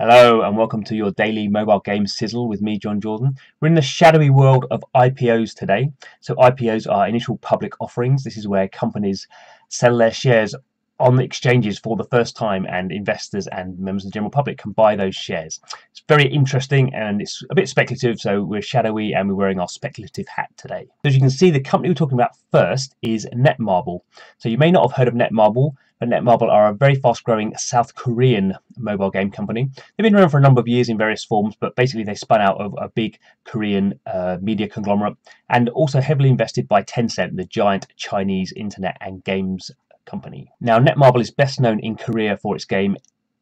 Hello and welcome to your daily mobile game sizzle with me, Jon Jordan. We're in the shadowy world of IPOs today. So IPOs are initial public offerings. This is where companies sell their shares on the exchanges for the first time, and investors and members of the general public can buy those shares. It's very interesting and it's a bit speculative, so we're shadowy and we're wearing our speculative hat today. As you can see, the company we're talking about first is Netmarble. So you may not have heard of Netmarble, but Netmarble are a very fast-growing South Korean mobile game company. They've been around for a number of years in various forms, but basically they spun out of a big Korean media conglomerate and also heavily invested by Tencent, the giant Chinese internet and games company. Now, Netmarble is best known in Korea for its game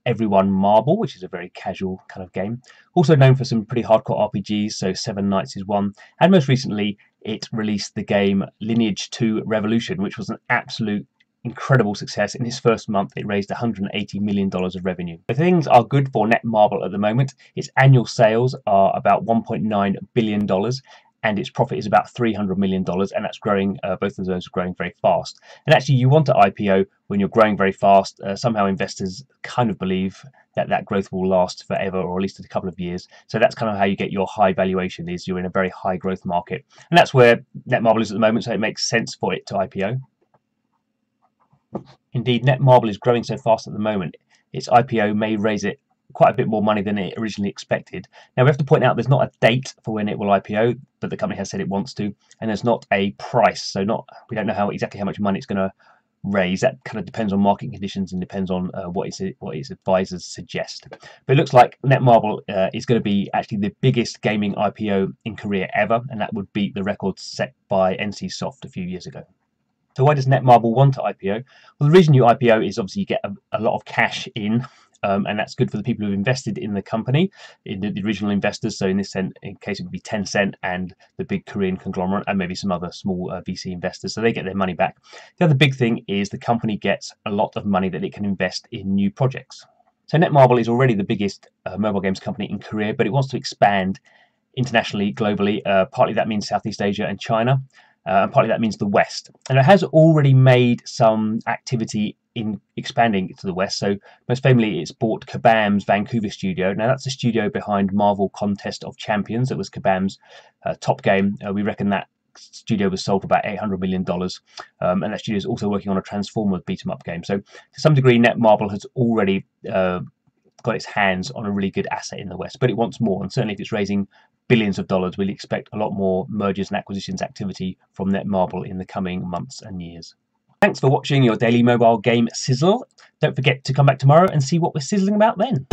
Everyone Marble, which is a very casual kind of game. Also known for some pretty hardcore RPGs, so Seven Knights is one. And most recently, it released the game Lineage 2 Revolution, which was an absolute incredible success. In its first month, it raised $180 million of revenue. The things are good for Netmarble at the moment. Its annual sales are about $1.9 billion. And its profit is about $300 million, and that's growing. Both of those are growing very fast. And actually, you want to IPO when you're growing very fast. Somehow investors kind of believe that that growth will last forever, or at least a couple of years. So that's kind of how you get your high valuation, is you're in a very high growth market. And that's where Netmarble is at the moment, so it makes sense for it to IPO. Indeed, Netmarble is growing so fast at the moment, its IPO may raise it quite a bit more money than it originally expected. Now, we have to point out there's not a date for when it will IPO, but the company has said it wants to, and there's not a price, so we don't know exactly how much money it's going to raise. That kind of depends on market conditions and depends on what its advisors suggest. But it looks like Netmarble is going to be actually the biggest gaming IPO in Korea ever, and that would beat the record set by NCSoft a few years ago. So why does Netmarble want to IPO? Well, the reason you IPO is obviously you get a lot of cash in, and that's good for the people who've invested in the company, in the original investors. So in this case, it would be Tencent and the big Korean conglomerate, and maybe some other small VC investors. So they get their money back. The other big thing is the company gets a lot of money that it can invest in new projects. So Netmarble is already the biggest mobile games company in Korea, but it wants to expand internationally, globally. Partly that means Southeast Asia and China. And partly that means the West. And it has already made some activity in expanding to the West. So most famously, it's bought Kabam's Vancouver studio. Now, that's the studio behind Marvel Contest of Champions. It was Kabam's top game. We reckon that studio was sold for about $800 million. And that studio is also working on a Transformers beat-em-up game. So to some degree, Netmarble has already got its hands on a really good asset in the West, but it wants more. And certainly if it's raising billions of dollars, we'll expect a lot more mergers and acquisitions activity from Netmarble in the coming months and years. Thanks for watching your daily mobile game sizzle. Don't forget to come back tomorrow and see what we're sizzling about then.